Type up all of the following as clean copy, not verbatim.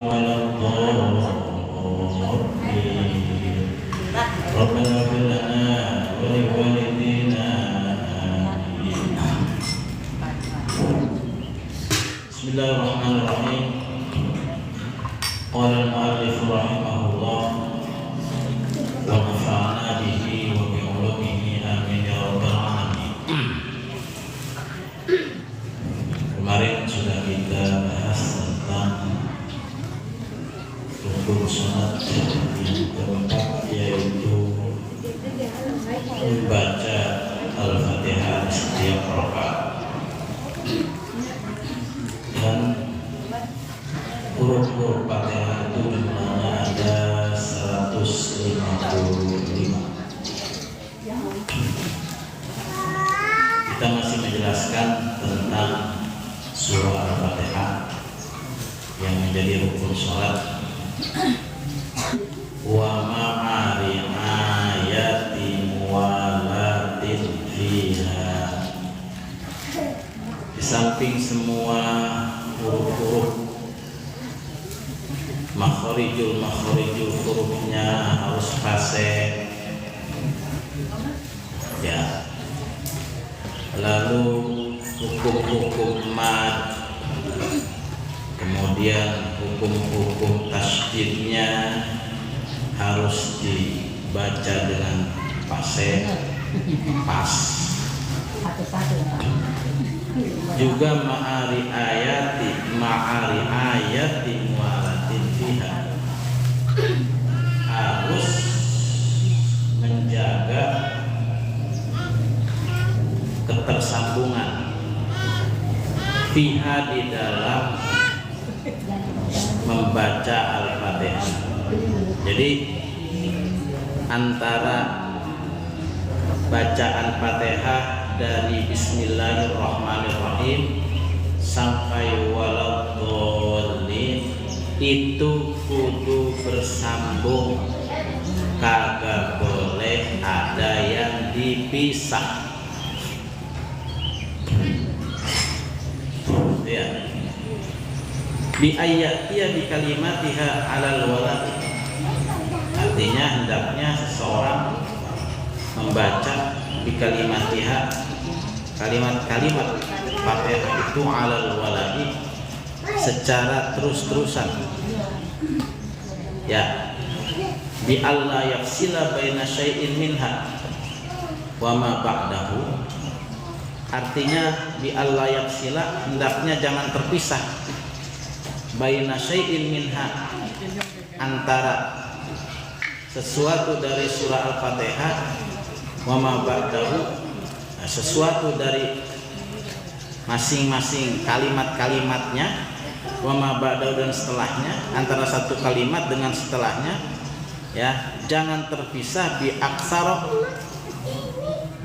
ولا الضالين ربنا اغفر لنا ولوالدينا آمين. بسم الله الرحمن الرحيم. قال المؤلف رحمه الله ونفعنا به وبعلومه آمين يا رب العالمين. Kemarin sudah kita bahas tentang rukun salat yang keempat, yaitu membaca Al-Fatihah setiap rakaat, dan huruf-huruf Fatihah itu jumlahnya ada 155. Kita masih menjelaskan tentang surah Al-Fatihah yang menjadi rukun salat. Wa ma'ari ayati muwalatin fiha. Di samping semua huruf-huruf makhorijul hurufnya harus fasih, ya. Lalu hukum-hukum mad, kemudian hukum-hukum tasydidnya harus dibaca dengan fasih, pas. Juga ma'ari ayati muwalatin fiha, harus menjaga ketersambungan fiha di dalam membaca Al-Fatihah. Jadi antara bacaan Fatihah dari Bismillahirrahmanirrahim sampai waladhdallin itu kudu bersambung, kagak boleh ada yang dipisah. Ya. Bi ayatiya bi kalimatiha 'alal walad. Artinya hendaknya seseorang membaca bi kalimatiha, kalimat-kalimat Fatihah itu 'alal waladi, secara terus-terusan. Ya. Bi alla yafsila baina syai'in minha wa ma ba'dahu. Artinya bi alla yafsila, hendaknya jangan terpisah baina syai'in minha, antara sesuatu dari surah Al-Fatihah wa ma ba'dahu, sesuatu dari masing-masing kalimat-kalimatnya, wa ma ba'dahu, dan setelahnya, antara satu kalimat dengan setelahnya, ya, jangan terpisah bi aksara,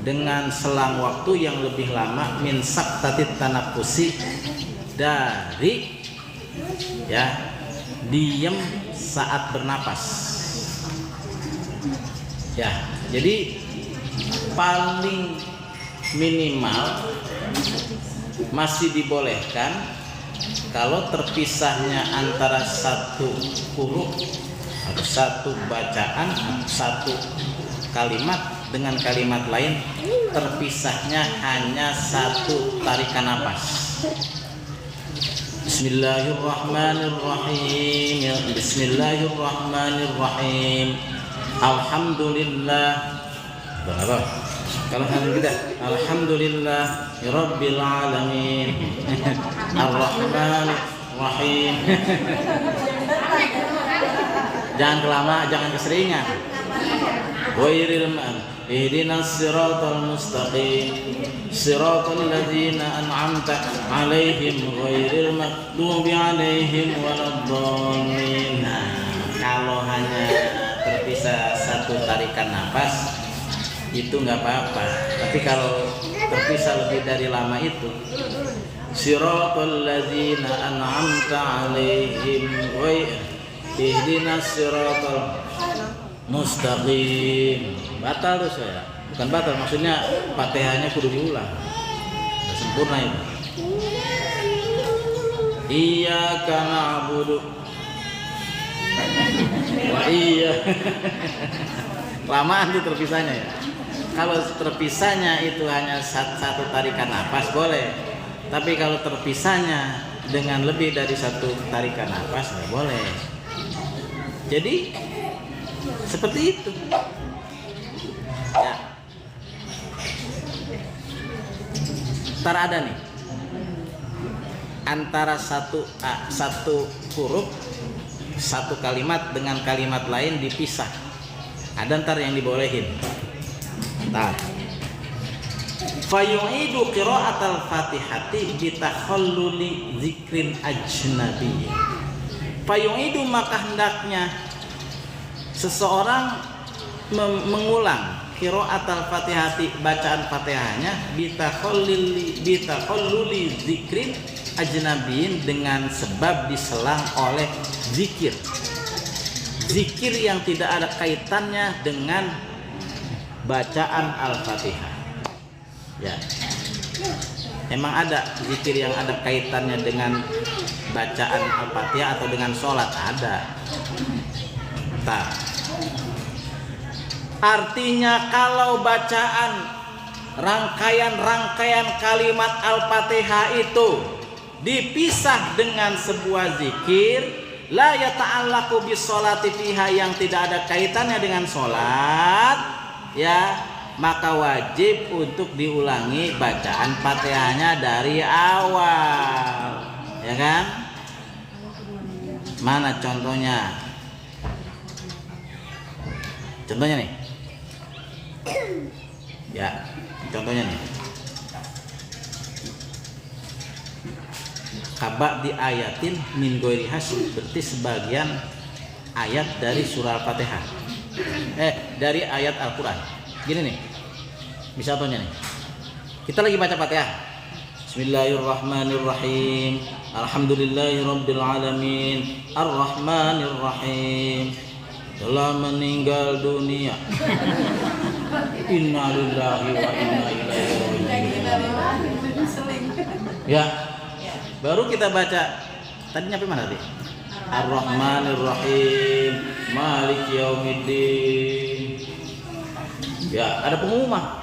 dengan selang waktu yang lebih lama, min saktatit tanafusi, dari, ya, diam saat bernapas. Ya, jadi paling minimal masih dibolehkan kalau terpisahnya antara satu huruf atau satu bacaan, satu kalimat dengan kalimat lain, terpisahnya hanya satu tarikan napas. Bismillahirrahmanirrahim. Bismillahirrahmanirrahim. Alhamdulillah. Berapa? Kalau kita alhamdulillah rabbil alamin. Ar-Rahmanir Rahim. Jangan kelama, jangan keseringan. Ghairil maghdubi ihdinas siratal mustaqim siratal ladzina an'amta 'alaihim ghairil maghdubi 'alaihim waladdallin. Kalau hanya terpisah satu tarikan nafas itu nggak apa-apa, tapi kalau terpisah lebih dari lama itu, siratal ladzina an'amta 'alaihim ihdinas siratal mustaqim, batal tuh saya. Bukan batal, maksudnya Fatihahnya kudu diulang. Udah sempurna itu. Iyyaka na'budu Wah iya. Lamaan tuh terpisahnya ya. Kalau terpisahnya itu hanya satu tarikan nafas boleh. Tapi kalau terpisahnya dengan lebih dari satu tarikan nafas nggak boleh. Jadi seperti itu. Ya. Ntar ada nih antara satu huruf satu kalimat dengan kalimat lain dipisah. Ada ntar yang dibolehin. Ntar. Fayu'idu qira'atal Fatihati bitakhalluli zikrin ajnabi. Fayu'idu maka hendaknya seseorang mengulang qira'atal Fatihati bacaan Fatihahnya bitakhalluli zikrin ajnabiin dengan sebab diselang oleh zikir yang tidak ada kaitannya dengan bacaan Al-Fatihah. Ya, emang ada zikir yang ada kaitannya dengan bacaan Al-Fatihah atau dengan sholat? Ada. Nah, artinya kalau bacaan rangkaian kalimat Al-Fatihah itu dipisah dengan sebuah zikir la yata'allaqu bis sholati fiha yang tidak ada kaitannya dengan sholat, ya, maka wajib untuk diulangi bacaan Fatihahnya dari awal, ya kan? Mana contohnya? Contohnya nih. Ya, contohnya nih. Kabak di ayatin min ghairi hasil, berarti sebagian ayat dari surah Al-Fatihah. Dari ayat Al-Qur'an. Gini nih. Bisa contohnya nih. Kita lagi baca Fatihah. Bismillahirrahmanirrahim. Alhamdulillahirabbil alamin. Arrahmanirrahim. Telah meninggal dunia. Innalillahi wa inna ilaihi raji'un. Ya. Baru kita baca. Tadi nyampe mana tadi? Ar-Rahmanir-Rahim, Maliki Yaumiddin. Ya, ada pengumuman.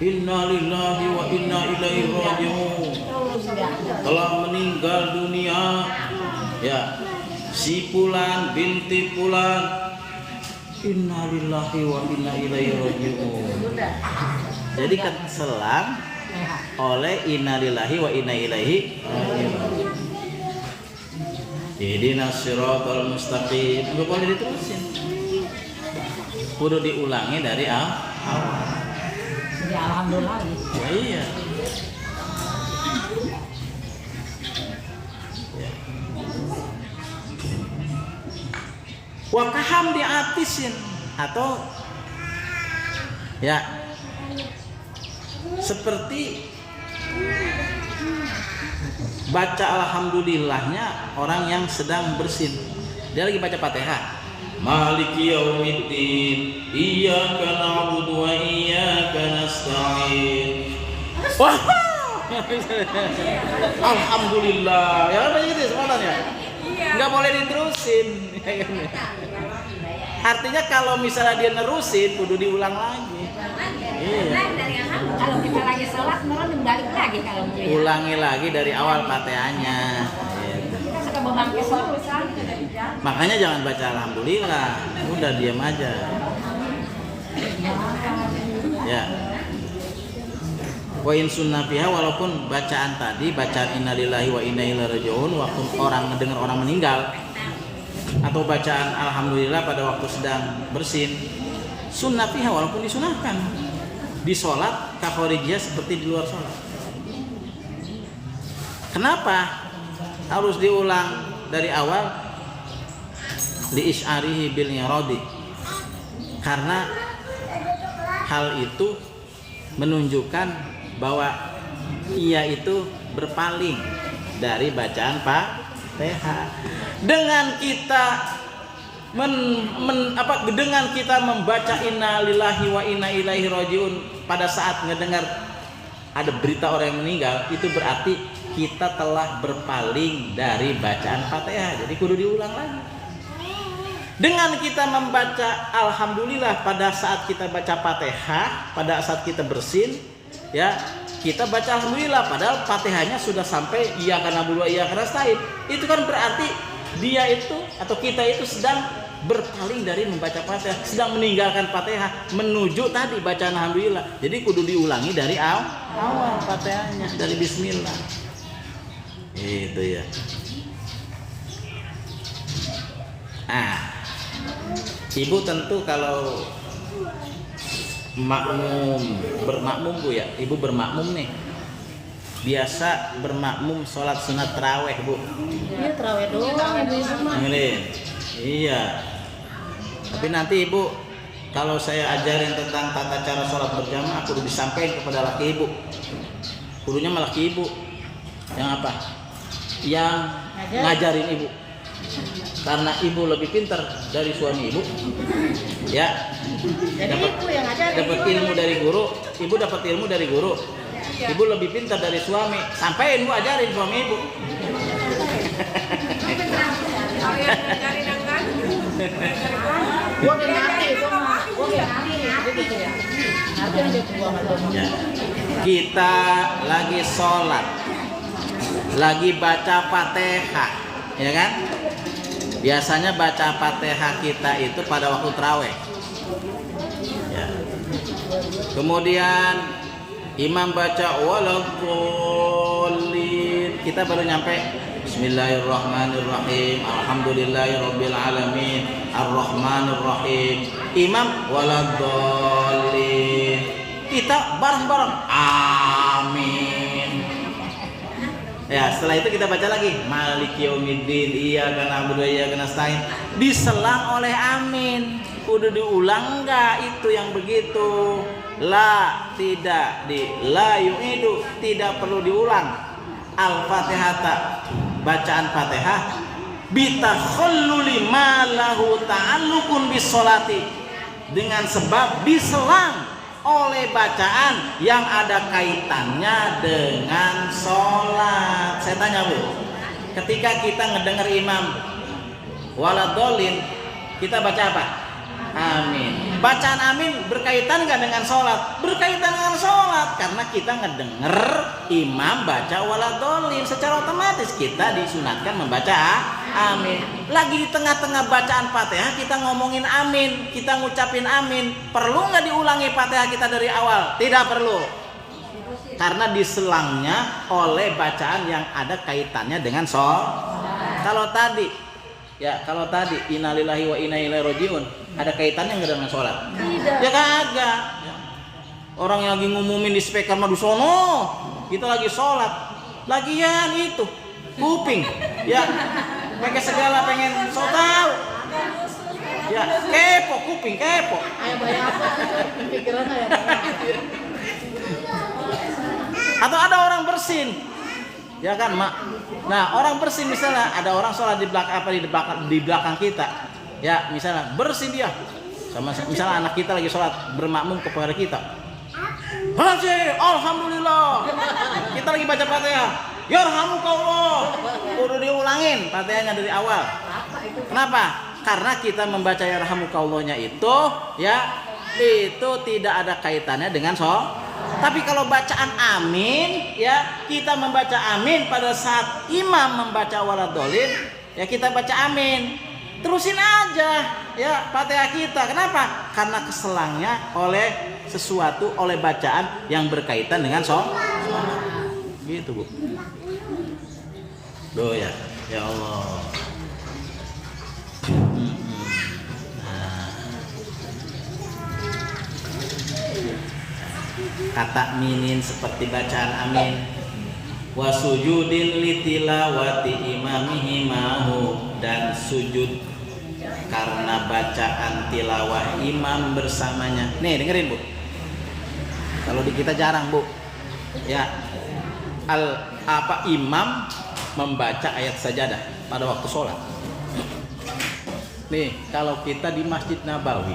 Innalillahi wa inna ilaihi raji'un. Telah meninggal dunia. Ya, si Fulan binti Fulan. Innalillahi wa inna ilaihi raji'un. Jadi kan selang oleh innalillahi wa inna ilaihi raji'un. Ihdinas siratal mustaqim. Enggak boleh diterusin. Kudu diulangi dari awal. Jadi alhamdulillah. Ya, iya. Wakaham diatisin atau ya seperti baca alhamdulillahnya orang yang sedang bersin. Dia lagi baca Fatihah. Maliki yaumiddin, iyyaka na'budu wa iyyaka nasta'in. Wah. Alhamdulillah. Ya apa gitu semuanya? Enggak boleh diterusin. Artinya kalau misalnya dia nerusin kudu diulang lagi. Iya. Kalau kita lagi sholat, mereka balik lagi kalau mau. Ulangi lagi dari awal Fatihahnya. Kita suka membangkit terus. Makanya jangan baca alhamdulillah, udah diam aja. Ya. Wa in sunnah fiha, walaupun bacaan tadi, bacaan innalillahi wa inna ilaihi raji'un waktu orang mendengar orang meninggal, atau bacaan alhamdulillah pada waktu sedang bersin, sunnah fiha walaupun disunahkan di sholat kafarijiyah seperti di luar sholat. Kenapa harus diulang dari awal? Li isy'arihi bil iradi, karena hal itu menunjukkan bahwa ia itu berpaling dari bacaan Fatihah. Dengan kita dengan kita membaca inna lillahi wa inna ilaihi raji'un pada saat ngedengar ada berita orang yang meninggal, itu berarti kita telah berpaling dari bacaan Fatihah. Jadi kudu diulang lagi. Dengan kita membaca alhamdulillah pada saat kita baca Fatihah, pada saat kita bersin, ya, kita baca alhamdulillah padahal Fatihahnya sudah sampai iyyaka na'budu wa iyyaka nasta'in. Itu kan berarti dia itu atau kita itu sedang berpaling dari membaca Fatihah, sedang meninggalkan Fatihah menuju tadi bacaan alhamdulillah. Jadi kudu diulangi dari awal Fatihahnya, dari bismillah. Itu ya. Nah, ibu tentu kalau bermakmum Bu ya, ibu bermakmum nih. Biasa bermakmum sholat sunat taraweh Bu. Iya, taraweh doang ibu. Iya. Tapi nanti ibu, kalau saya ajarin tentang tata cara sholat berjamaah, kudu disampaikan kepada laki ibu. Kudunya malah laki ibu. Yang apa? Yang ngajarin ibu. Karena ibu lebih pintar dari suami ibu, ya. Dapat ilmu dari guru, ibu dapat ilmu dari guru. Ibu lebih pintar dari suami, sampaikan ibu ajarin suami ibu. Kita lagi sholat, lagi baca Fatihah, ya kan? Biasanya baca Fatihah kita itu pada waktu tarawih. Ya. Kemudian imam baca waladhdallin, kita baru nyampe Bismillahirrahmanirrahim, Alhamdulillahirabbil alamin, Arrahmanirrahim. Imam waladhdallin, kita bareng-bareng amin. Ya, setelah itu kita baca lagi Maliki yaumiddin, iyyaka na'budu wa iyyaka nasta'in. Diselang oleh amin. Udah diulang enggak itu yang begitu? La, tidak la yu'idu, tidak perlu diulang. Al-Fatihata, bacaan Fatihah bitakhalluli ma lahu ta'alluqun bisolati, dengan sebab diselang oleh bacaan yang ada kaitannya dengan sholat. Saya tanya Bu, ketika kita ngedenger imam waladhdallin, kita baca apa? Amin. Bacaan amin berkaitan nggak dengan sholat? Berkaitan dengan sholat, karena kita ngedenger imam baca waladhdallin, secara otomatis kita disunatkan membaca amin. Lagi di tengah-tengah bacaan Fatihah kita ngomongin amin, kita ngucapin amin. Perlu nggak diulangi Fatihah kita dari awal? Tidak perlu, karena diselangnya oleh bacaan yang ada kaitannya dengan sholat. Kalau tadi innalillahi wa inna ilaihi rajiun, ada kaitannya nggak dengan sholat? Tidak. Ya kagak. Orang yang lagi ngumumin di speaker mah di sono, kita lagi sholat, lagian itu kuping, ya pakai segala pengen so tahu, ya kepo kuping kepo. Atau ada orang bersin, ya kan mak. Nah, orang bersin misalnya ada orang sholat di belakang kita, ya misalnya bersin dia, sama misalnya anak kita lagi sholat bermakmum kepada kita. Alhamdulillah, kita lagi baca Fatihah. Yarhamukallah, udah diulangin Fatihahnya dari awal. Kenapa? Karena kita membaca yarhamukallahnya itu, ya itu tidak ada kaitannya dengan sholat. Tapi kalau bacaan amin, ya kita membaca amin pada saat imam membaca waladhdallin, ya kita baca amin. Terusin aja ya Fatihah kita. Kenapa? Karena keselangnya oleh sesuatu, oleh bacaan yang berkaitan dengan sholat. Gitu Bu. Doa ya, ya Allah. Kata minin seperti bacaan amin. Wa sujudin litilawati imamihi mahu, dan sujud karena bacaan tilawah imam bersamanya. Nih dengerin Bu. Kalau di kita jarang Bu. Ya. Imam membaca ayat sajadah pada waktu sholat. Nih kalau kita di Masjid Nabawi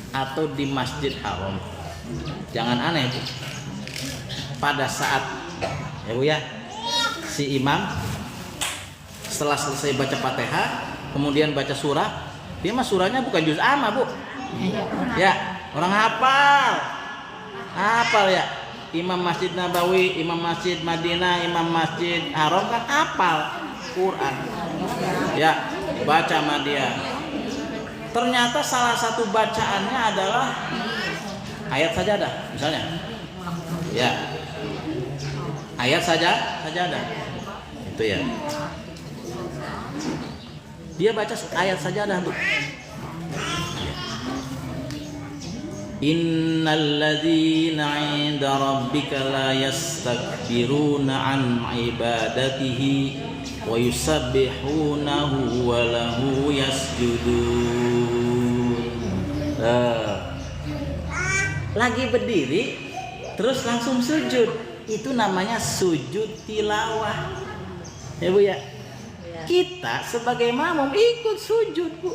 atau di Masjid Haram, jangan aneh Bu. Pada saat ya Bu ya, si imam setelah selesai baca Fatihah, kemudian baca surah, Dia mah surahnya bukan juz amma, Bu. Ya, orang hafal. Hafal ya. Imam Masjid Nabawi, Imam Masjid Madinah, Imam Masjid Haram kan hafal Quran. Ya, baca sama dia. Ternyata salah satu bacaannya adalah ayat sajadah misalnya. Ya. Ayat sajadah. Itu ya. Dia baca ayat sajadah tuh. Innal ladzina 'inda rabbika la yastakbiruna 'an 'ibadatihi wa yusabbihunahu wa lahu yasjudun. Lagi berdiri terus langsung sujud. Itu namanya sujud tilawah. Ya Bu ya. Kita sebagai makmum ikut sujud, Bu.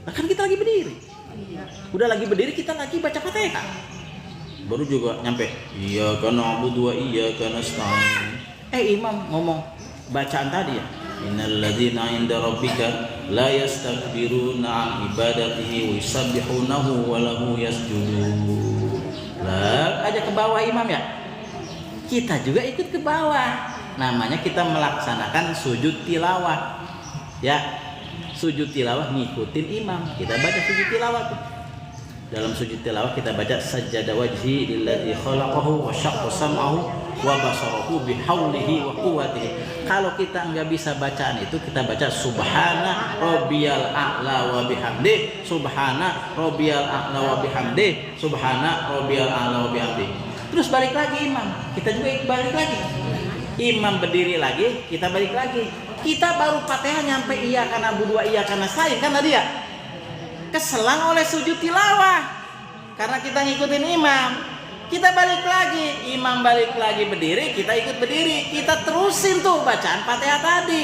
Nah, kan kita lagi berdiri. Udah lagi berdiri kita lagi baca Fatihah. Baru juga nyampe iyyaka na'budu wa iyyaka nasta'in. Imam ngomong bacaan tadi ya. Innal ladzina 'inda rabbika la yastakbiruna 'an ibadatihi wa yusabbihunahu wa lahu yasjudun. Lah aja ke bawah imam ya. Kita juga ikut ke bawah. Namanya kita melaksanakan sujud tilawah. Ya. Sujud tilawah ngikutin imam. Kita baca sujud tilawah tuh. Dalam sujud tilawah kita baca sajada wajhi lillazi khalaqahu wa syaqqa sam'ahu wa basarahu bihaulihi wa quwwatihi. Kalau kita nggak bisa bacaan itu, kita baca subhana rabbiyal a'la wa bihamdi, subhana rabbiyal a'la wa bihamdi, subhana rabbiyal a'la wa bihamdi. Terus balik lagi imam, kita juga balik lagi. Imam berdiri lagi, kita balik lagi. Kita baru Fatihah nyampe iya karena berdua iya karena saya karena dia keselang oleh sujud tilawah karena kita ngikutin imam. Kita balik lagi, imam balik lagi berdiri, kita ikut berdiri, kita terusin tuh bacaan Fatihah tadi.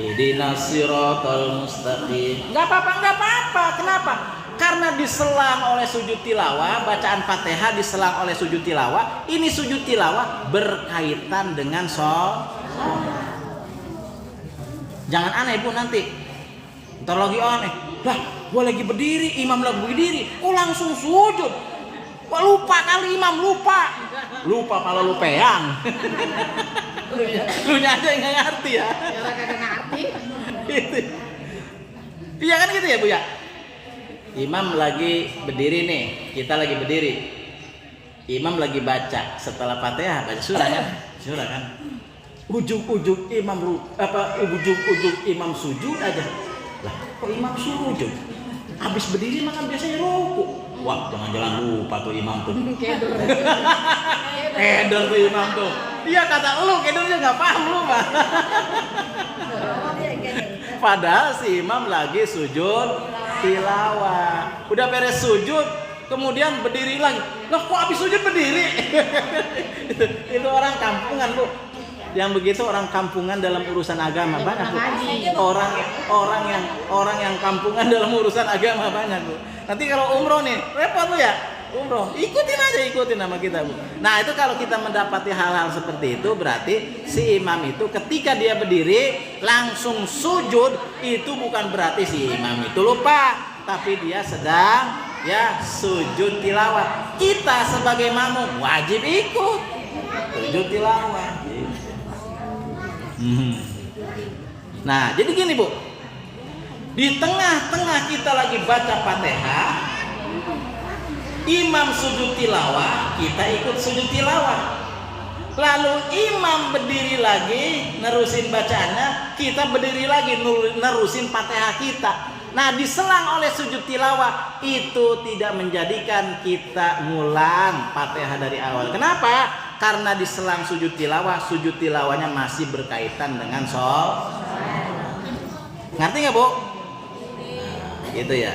Ihdinas siratal mustaqim. Enggak apa-apa. Kenapa? Karena diselang oleh sujud tilawah, bacaan Fatihah diselang oleh sujud tilawah. Ini sujud tilawah berkaitan dengan sholat. Jangan aneh Bu nanti. Ntar lagi aneh. Lah, gua lagi berdiri, imam lagi berdiri, kok langsung sujud? Wah, lupa kali imam, lupa kalau lu peyang. Lu nya aja yang nggak ngerti ya. Orang kagak ngerti. Gitu. Iya kan gitu ya Bu ya. Imam lagi berdiri nih, kita lagi berdiri. Imam lagi baca setelah Fatihah baca surah kan. Ujung-ujung ujung-ujung imam sujud aja. Lah, kok imam sujud? Habis berdiri makan biasanya ruku. Wah, jangan-jangan lupa tuh imam tuh. Keder tuh imam tuh. Iya kata lu, kedernya nggak paham lu mah. Padahal si imam lagi sujud tilawah. Udah beres sujud, kemudian berdiri lagi. Lah, kok habis sujud berdiri? Itu orang kampungan Bu. Yang begitu orang kampungan dalam urusan agama banyak Bu. Orang yang kampungan dalam urusan agama banyak Bu. Nanti kalau umroh nih repot lu ya. Umroh ikutin sama kita Bu. Nah itu kalau kita mendapati hal-hal seperti itu berarti si imam itu ketika dia berdiri langsung sujud, itu bukan berarti si imam itu lupa, tapi dia sedang ya sujud tilawah. Kita sebagai makmum wajib ikut sujud tilawah. Nah, jadi gini Bu. Di tengah-tengah kita lagi baca Fatihah, imam sujud tilawah, kita ikut sujud tilawah. Lalu imam berdiri lagi, nerusin bacaannya, kita berdiri lagi nerusin Fatihah kita. Nah, diselang oleh sujud tilawah itu tidak menjadikan kita ngulang Fatihah dari awal. Kenapa? Karena diselang sujud tilawahnya masih berkaitan dengan sholat. Ngerti nggak Bu? Nah, gitu ya.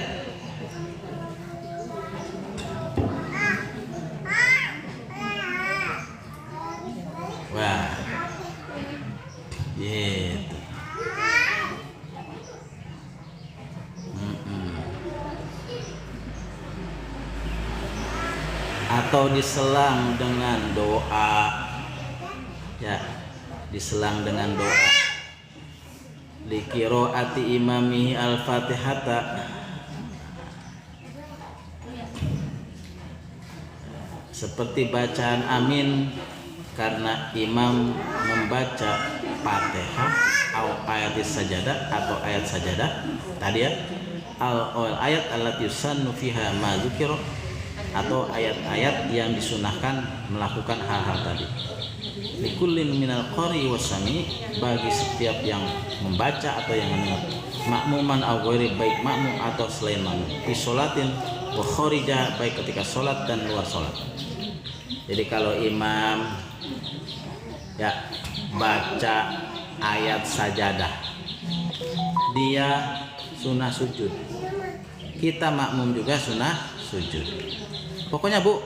Wah, gitu. Atau diselang dengan doa, ya, diselang dengan doa. li qiraati imamihi al-Fatihata, seperti bacaan amin karena imam membaca Fatihah atau ayat sajadah atau ayat sajadah tadi ya, ayat allati yusannu fiha ma dzukira, atau ayat-ayat yang disunahkan melakukan hal-hal tadi. Likullin minal qari wasami, bagi setiap yang membaca atau yang mendengar, makmuman aw ghairi, baik makmum atau selain makmum, fi sholatin wa kharijah, baik ketika sholat dan luar sholat. Jadi kalau imam ya baca ayat sajadah, dia sunnah sujud, kita makmum juga sunnah sujud. Pokoknya Bu,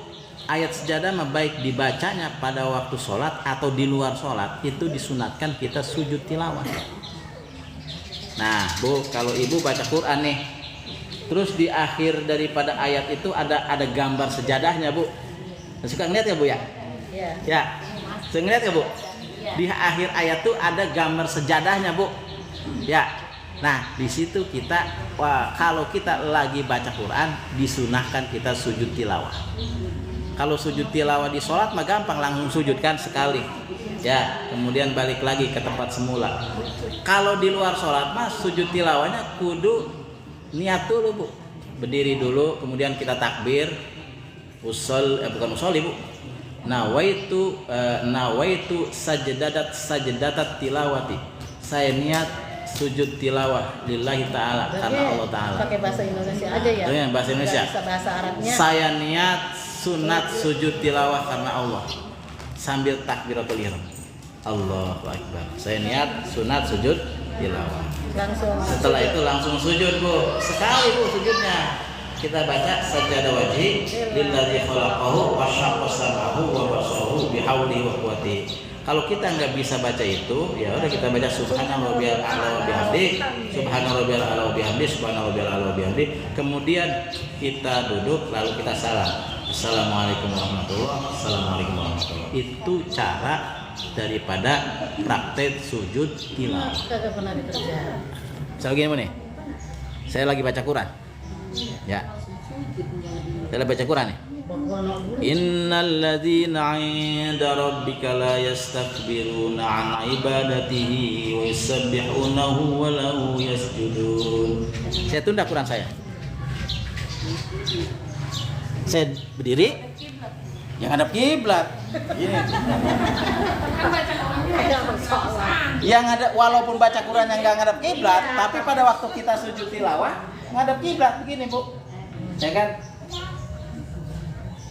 ayat sajadah mah baik dibacanya pada waktu sholat atau di luar sholat, itu disunatkan kita sujud tilawah. Nah Bu, kalau ibu baca Quran nih, terus di akhir daripada ayat itu ada gambar sejadahnya Bu, suka ngeliat ya Bu ya? Iya. Ya, suka ngeliat ya Bu? Di akhir ayat tuh ada gambar sejadahnya Bu. Ya, nah di situ kita, kalau kita lagi baca Quran disunahkan kita sujud tilawah. Kalau sujud tilawah di sholat mah gampang, langsung sujud kan sekali. Ya, kemudian balik lagi ke tempat semula. Kalau di luar sholat mah sujud tilawahnya kudu niat dulu Bu. Berdiri dulu, kemudian kita takbir. Bukan usolli Bu. Nawaitu sajdatat tilawati. Saya niat sujud tilawah lillahi ta'ala, karena Allah ta'ala. Pakai bahasa Indonesia aja ya. Iya, bahasa Indonesia. Bisa bahasa Arabnya. Saya niat sunat sujud tilawah karena Allah, sambil takbiratul ihram. Allahu akbar. Saya niat sunat sujud tilawah. Langsung. Setelah itu langsung sujud Bu. Sekali Bu sujudnya. Kita baca sajadah wajhi lillazi khalaqahu wa syaqqa sam'ahu wa basarahu bihaulihi wa quwwatihi. Kalau kita nggak bisa baca itu, ya udah kita baca subhana rabbiyal a'la wa bihamdi, subhana rabbiyal a'la wa bihamdi, subhana rabbiyal a'la wa bihamdi. Kemudian kita duduk lalu kita salam. Assalamualaikum warahmatullahi wabarakatuh. Assalamualaikum warahmatullahi wabarakatuh. Itu cara daripada praktek sujud tilawah. Kagak pernah dikerjain. Misalnya gini nih, saya lagi baca Quran. Ya, saya lagi baca Quran nih. Innal ladzina 'inda rabbika la yastakbiruna 'an ibadatihi wa yusabbihunahu wa lahu yasjudun. Saya tunda Quran saya. Saya berdiri yang hadap kiblat. Ini. Yang ada, walaupun baca Quran yang enggak ngadap kiblat, tapi pada waktu kita sujud tilawah ngadap kiblat begini Bu. Ya kan?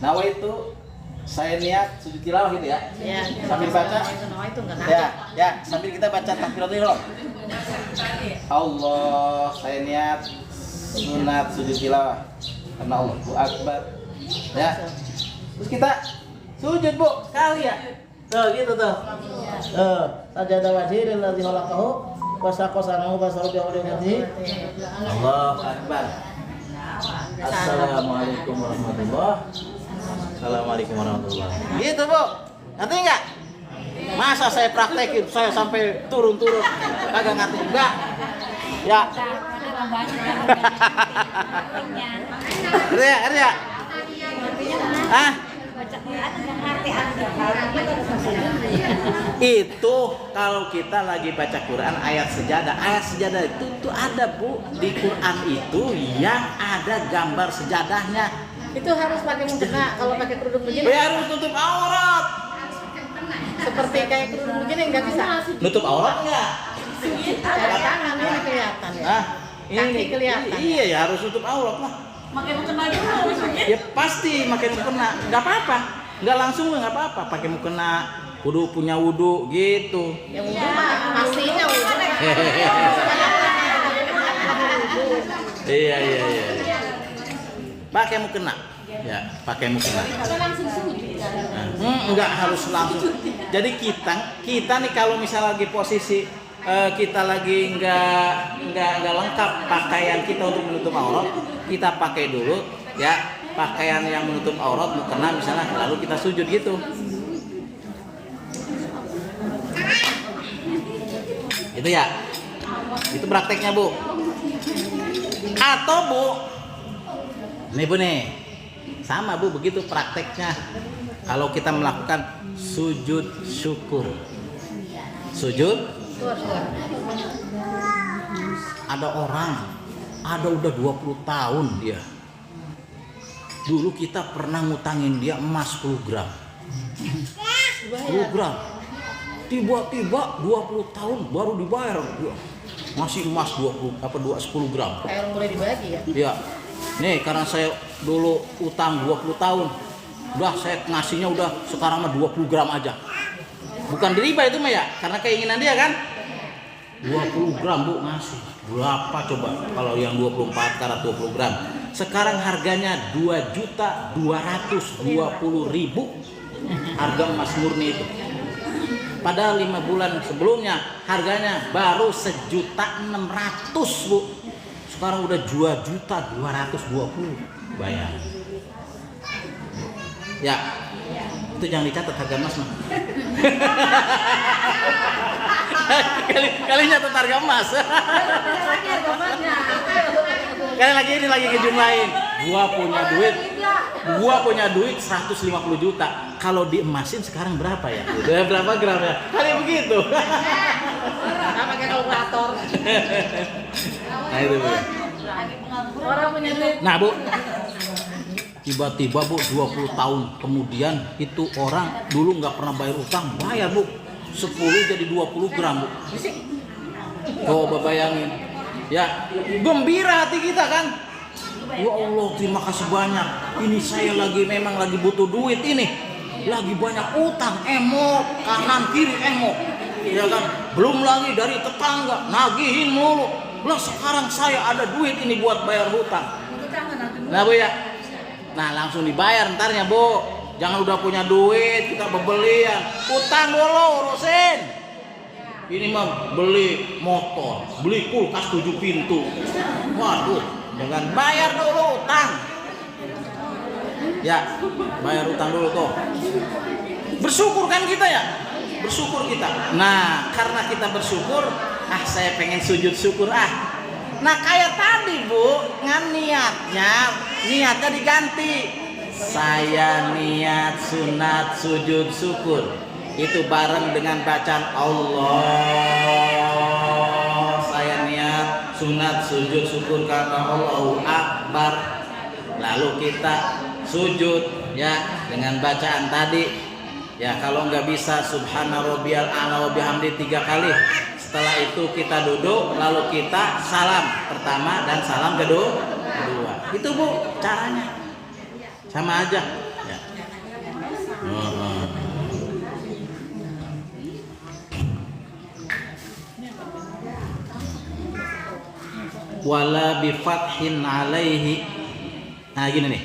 Nawa itu saya niat sujud tilawah gitu ya. Ya, sambil baca itu enggak ya, sambil kita baca takbiratul ihram. Allah, saya niat sunat sujud tilawah karena Allahu akbar. Ya. Terus kita sujud Bu, sekali ya. Tuh gitu tuh. Sajadah wajhi lillazi khalaqahu wa syaqqa sam'ahu wa basarahu bihamdihi. Allahu akbar. Assalamualaikum warahmatullahi. Assalamualaikum warahmatullahi. Gitu Bu. Ngerti enggak? Masa saya praktekin saya sampai turun-turun kagak ngerti enggak? Ya. Ngerti ya? Ah? Itu kalau kita lagi baca Quran ayat sejadah itu tuh ada Bu, di Quran itu yang ada gambar sejadahnya. Itu harus pakai mukena, kalau pakai kerudung begini. Ya, harus tutup aurat. Seperti kayak kerudung begini nggak bisa. Nutup aurat nggak? Cara tangan ini kelihatan ya. Ah, Kaki kelihatan. Iya ya, harus tutup aurat lah. Pakai mukena dulu Ya pasti pakai mukena, nggak apa-apa. Nggak langsung nggak apa-apa, pakai mukena. Kudu punya wudu gitu. Ya wudu pastinya wudu. Iya. Pakai mukena. Ya, pakai mukena. Enggak harus langsung. Jadi kita nih kalau misalnya lagi posisi kita lagi nggak lengkap pakaian kita untuk menutup aurat, kita pakai dulu ya pakaian yang menutup aurat mukena misalnya, lalu kita sujud gitu. Itu ya. Itu prakteknya Bu. Atau Bu, nih Bu nih, sama Bu begitu prakteknya. Kalau kita melakukan sujud syukur. Sujud. Ada orang, ada udah 20 tahun dia. Dulu kita pernah ngutangin dia emas 10 gram. 10 gram. Tiba-tiba 20 tahun baru dibayar dia. Masih emas 10 gram. Kayak mulai dibagi ya. Iya. Nih karena saya dulu utang 20 tahun. Udah saya ngasihnya udah sekarang mah 20 gram aja. Bukan riba itu mah ya, karena keinginan dia kan. 20 gram Bu ngasih. Berapa coba kalau yang 24 karat 20 gram. Sekarang harganya 2.220.000 harga emas murni itu. Padahal 5 bulan sebelumnya harganya baru 1.600.000 Bu. Sekarang udah 2.220.000. Bayar. Ya, itu jangan dicatat harga emas mah. Kali nyatet harga emas. Kali lagi ini lagi ngejumlahin. Gua punya duit 150 juta. Kalau diemasin sekarang berapa ya? Udah berapa gram ya? Kali begitu. Pakai kalkulator. Nah itu Bu. Orang punya duit. Nah Bu, tiba-tiba Bu 20 tahun kemudian itu orang dulu nggak pernah bayar utang, bayar Bu 10 jadi 20 gram Bu. Coba bayangin ya, gembira hati kita kan. Ya Allah terima kasih banyak, ini saya memang lagi butuh duit ini, lagi banyak utang, emok kanan kiri emok ya kan, belum lagi dari tetangga nagihin mulu lah, sekarang saya ada duit ini buat bayar hutang. Nah Bu ya, nah langsung dibayar ntarnya Bu. Jangan udah punya duit kita bebelian, utang dulu urusin. Ini mah beli motor, beli kulkas 7 pintu. Waduh, jangan bayar dulu utang. Ya, bayar utang dulu tuh. Bersyukur kan kita ya? Bersyukur kita. Nah, karena kita bersyukur, saya pengen sujud syukur Nah kayak tadi Bu, ngan niatnya diganti. Saya niat sunat sujud syukur. Itu bareng dengan bacaan Allah. Saya niat sunat sujud syukur karena Allahu Akbar. Lalu kita sujud ya dengan bacaan tadi. Ya kalau nggak bisa subhana rabbiyal a'la wa bihamdi 3 kali. Setelah itu kita duduk, lalu kita salam pertama dan salam kedua. Itu Bu caranya. Sama aja. Ya. Wala bi fathin alaihi. Nah gini nih.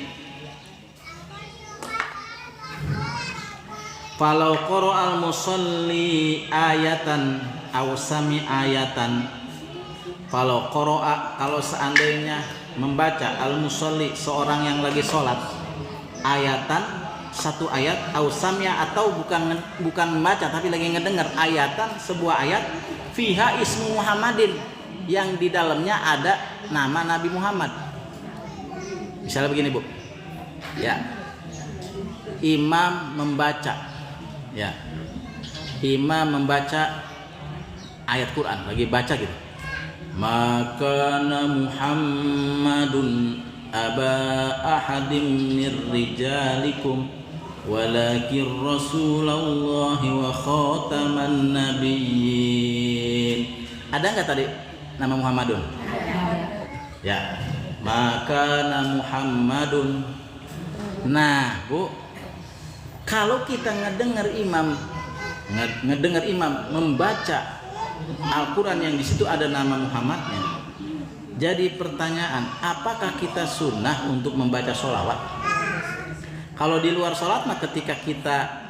Falau qara'al musalli ayatan aw sami ayatan. Falau qara'a, kalau seandainya membaca al musalli seorang yang lagi sholat ayatan, satu ayat, aw samia, atau bukan membaca tapi lagi ngedengar ayatan, sebuah ayat, fiha ismu Muhammadin, yang di dalamnya ada nama Nabi Muhammad. Misalnya begini Bu, ya, imam membaca, ya, imam membaca ayat Quran, lagi baca gitu, maka Muhammadun aba ahadim mir rijalikum walakin rasulallahi wa khataman nabiyyin. Ada nggak tadi nama Muhammadun? Ya, maka Muhammadun. Nah Bu, kalau kita ngedengar imam membaca Al-Quran yang di situ ada nama Muhammadnya, jadi pertanyaan, apakah kita sunnah untuk membaca sholawat? Kalau di luar sholat mah ketika kita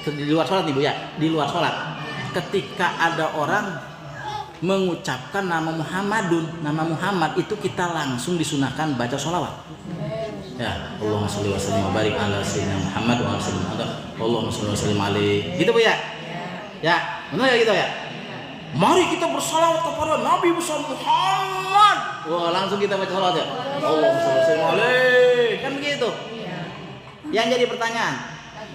di luar sholat nih Bu ya, di luar sholat, ketika ada orang mengucapkan nama Muhammadun, nama Muhammad, itu kita langsung disunahkan baca sholawat. Ya, Allahumma sholli wa sallim wa barik ala sayyidina Muhammad wa sallam. Allahumma sholli wa sallim alaihi. Gitu Bu ya? Ya, benar ya gitu ya? Mari kita bersalawat kepada Nabi besar Muhammad. Wah, langsung kita baca salawat ya. Allahumma shalli alaihi. Kan begitu. Yang jadi pertanyaan,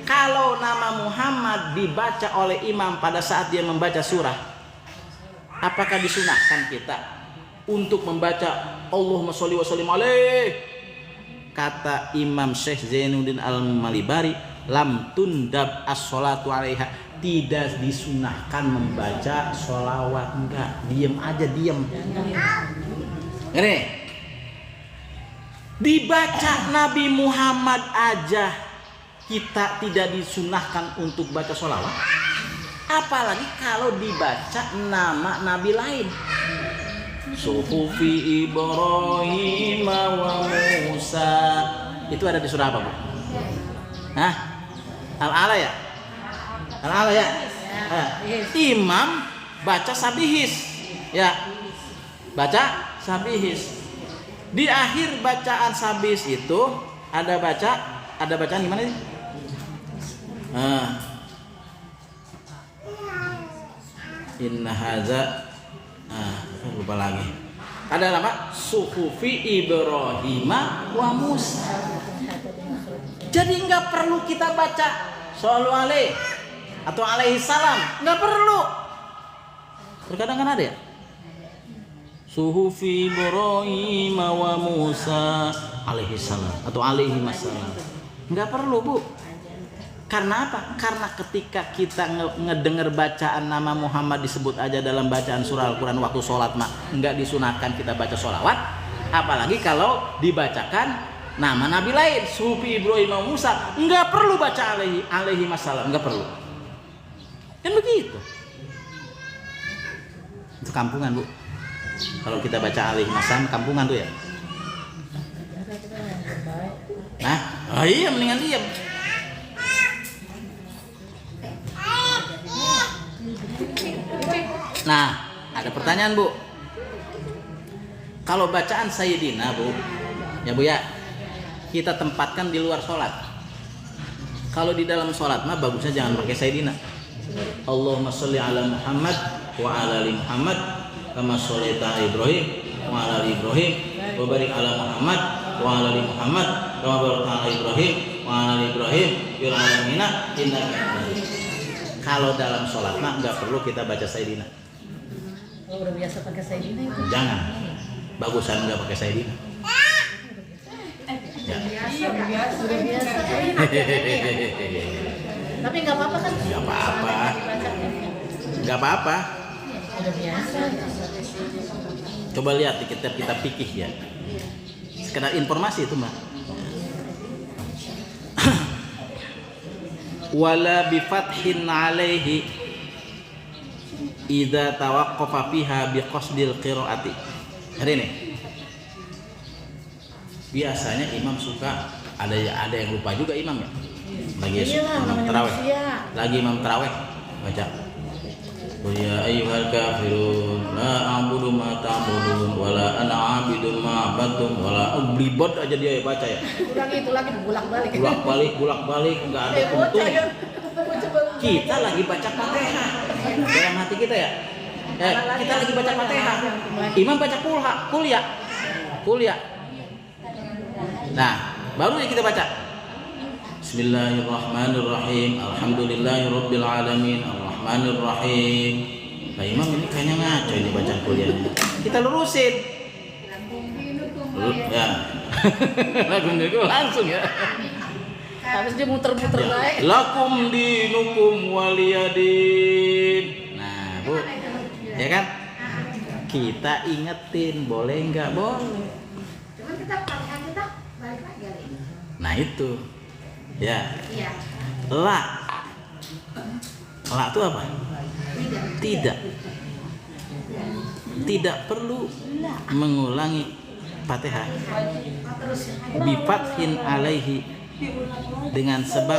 kalau nama Muhammad dibaca oleh imam pada saat dia membaca surah, apakah disunahkan kita untuk membaca Allahumma sholli wa sallim alaihi? Kata Imam Syekh Zainuddin Al-Malibari, lam tundab as-sholatu alaiha, tidak disunahkan membaca sholawat. Enggak, diem aja, diem. Ini dibaca Nabi Muhammad aja kita tidak disunahkan untuk baca sholawat, apalagi kalau dibaca nama Nabi lain. Suhufi Ibrahim wa Musa, itu ada di surah apa, Bu? Hah? Al-Ala ya? Al-Ala ya? Imam baca sabihis, ya, baca sabihis. Di akhir bacaan sabihis itu ada bacaan gimana sih? Inna hadza, lupa lagi. Ada apa? Suhufi Ibrahim wa Musa. Jadi nggak perlu kita baca shollu alaihi atau alaihi salam, nggak perlu. Terkadang kan ada ya, suhufi Ibrahim wa Musa alaihi salam atau alaihi masalam. Nggak perlu, Bu. Karena apa? Karena ketika kita ngedengar bacaan nama Muhammad disebut aja dalam bacaan surah Al-Quran waktu sholat mah nggak disunahkan kita baca sholawat, apalagi kalau dibacakan nama Nabi lain, suhufi Ibrahim wa Musa, nggak perlu baca alaihi masalam, nggak perlu. Kan begitu. Itu kampungan, Bu. Kalau kita baca alaihi masalam kampungan tuh ya. Nah, oh iya, mendingan diam. Nah, ada pertanyaan, Bu. Kalau bacaan Sayyidina, Bu, ya Bu ya, kita tempatkan di luar sholat. Kalau di dalam sholat mah bagusnya jangan pakai Sayyidina. Allahumma sholli ala Muhammad wa ala ali Muhammad kama shollaita ala Ibrahim wa ala ali Ibrahim wa barik ala Muhammad wa ala ali Muhammad kama barakta ala Ibrahim wa ala ali Ibrahim fil alamin innaka Hamidum Majid. Kalau dalam sholat mah nggak perlu kita baca Sayyidina. Kalau udah biasa pakai Sayyidina itu Jangan. Bagusan nggak pakai Sayyidina. udah biasa. Tapi nggak apa-apa kan? Nggak apa-apa. Nggak apa-apa. Udah biasa. Coba lihat di kitab-kitab fikih ya. Sekedar informasi itu, Mbak. Wala bi fathin alaihi idza tawaqqafa fiha bi qasdil qiraati. Hari ini biasanya imam suka ada yang lupa juga imam ya. Lagi imam tarawih baca ya ayyuhal kafirun la a'budu ma ta'budun wala ana 'abidun ma 'abadtum wala blibot aja dia baca ya. Itu lagi Bolak-balik enggak ada untung. Kita lagi baca Fatihah dalam hati kita ya. Kita lagi baca Fatihah. Imam baca kuliah. Nah, baru kita baca Bismillahirrahmanirrahim. Alhamdulillahirabbil alamin. Arrahmanirrahim. Nah, imam ini kayaknya ngaco ini bacaan kuliahnya. Kita lurusin. Ya. Langsung ya. Habis dia muter-muter baik. Lakum dinukum waliyadin. Nah, Bu. Ya kan? Kita ingetin, boleh nggak? Boleh. Cuman kita balik lagi. Nah, itu. Ya. Iya. La itu apa? Tidak perlu mengulangi Fatihah. Bifathin alaihi, dengan sebab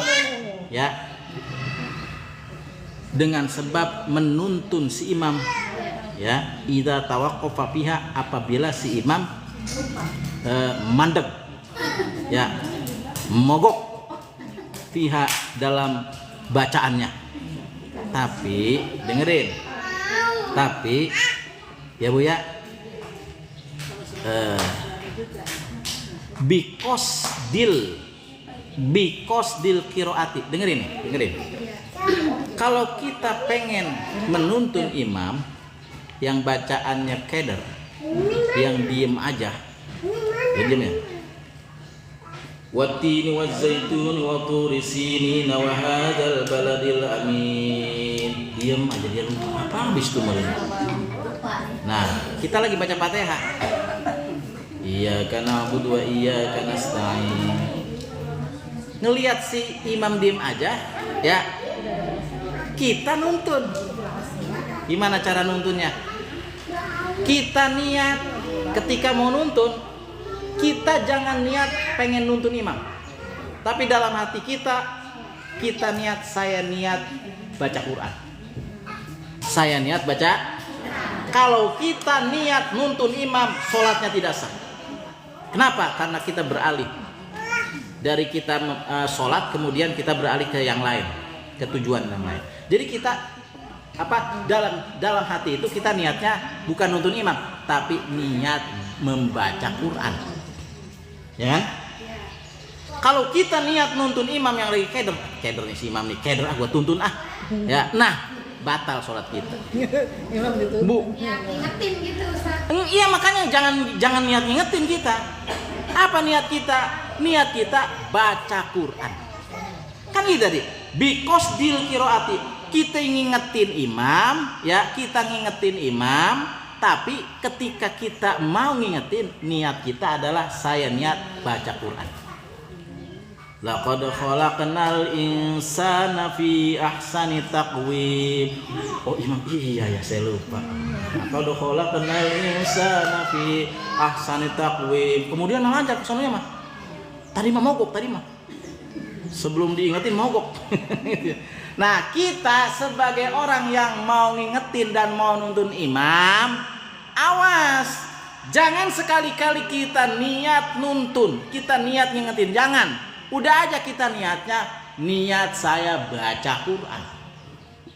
ya, dengan sebab menuntun si imam ya, idza tawaqqafa fiha, apabila si imam mandek ya, mogok fiha dalam bacaannya. Tapi dengerin, Tapi ya Bu ya, because dil kiroati, dengerin. Kalau kita pengen menuntun imam yang bacaannya keder, yang diem aja, ya diem ya. Wattini wazzaituni wa turi sinin wa hadzal baladil amin. Diem aja, dia lupa apa habis itu mereka. Nah, kita lagi baca Fatihah. Iyyaka na'budu wa iyyaka nasta'in. Ngelihat si imam diem aja, ya kita nuntun. Gimana cara nuntunnya? Kita niat ketika mau nuntun, kita jangan niat pengen nuntun imam, tapi dalam hati kita niat, saya niat baca Quran, saya niat baca. Kalau kita niat nuntun imam, sholatnya tidak sah. Kenapa? Karena kita beralih dari kita sholat, kemudian kita beralih ke yang lain, ke tujuan yang lain. Jadi kita dalam hati itu kita niatnya bukan nuntun imam, tapi niat membaca Quran. Ya kan? Kalau kita niat nuntun imam yang lagi keder nih, si imam nih keder, gua tuntun ya, nah batal sholat kita. Bu, Ingetin gitu Ustaz. iya makanya jangan niat ngingetin kita. Apa niat kita? Niat kita baca Quran. Kan itu tadi, because dil kiroati, kita ngingetin imam, ya kita ngingetin imam. Tapi ketika kita mau ngingetin, niat kita adalah saya niat baca Quran. Laqad khalaqnal insana fi ahsani taqwim. Oh imam, iya ya saya lupa. Laqad khalaqnal insana fi ahsani taqwim. Kemudian ngajak sononya mah. Tadi mah mogok, sebelum diingetin mogok. Nah, kita sebagai orang yang mau ngingetin dan mau nuntun imam, awas, jangan sekali-kali kita niat nuntun, kita niat ngingetin, jangan. Udah aja kita niatnya, niat saya baca Quran.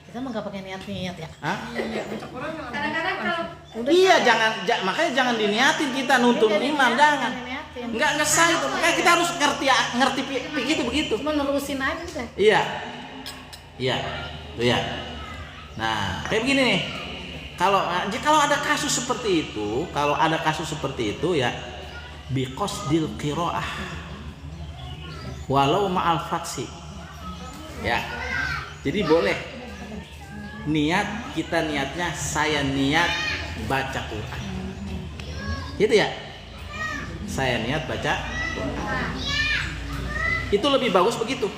Kita mah nggak pakai niat ya. Hah? Kadang-kadang kalau Iya, makanya jangan diniatin kita nuntun imam, jangan. Enggak sah itu. Makanya kita harus ngerti begitu. Cuma nerusin aja udah. Iya. Nah, kayak begini nih. Kalau ada kasus seperti itu, ya biqasdil qiraah. Walau ma'al faksi. Ya. Jadi boleh niatnya saya niat baca Quran. Gitu ya. Saya niat baca Quran. Itu lebih bagus begitu.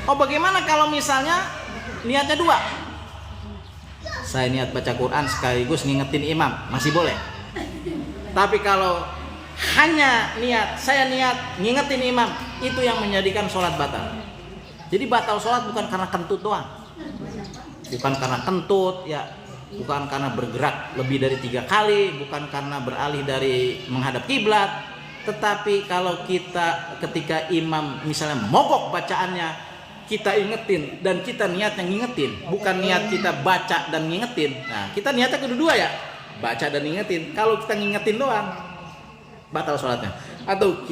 Oh, bagaimana kalau misalnya niatnya dua? Saya niat baca Quran sekaligus ngingetin imam, masih boleh. Tapi kalau hanya saya niat ngingetin imam, itu yang menjadikan sholat batal. Jadi batal sholat bukan karena kentut doang, bukan karena kentut, ya, bukan karena bergerak lebih dari 3 kali, bukan karena beralih dari menghadap kiblat. Tetapi kalau ketika imam misalnya mogok bacaannya, kita ingetin dan kita niatnya ngingetin, bukan niat kita baca dan ngingetin. Nah, kita niatnya kedua ya, baca dan ngingetin. Kalau kita ngingetin doang, batal sholatnya. Atau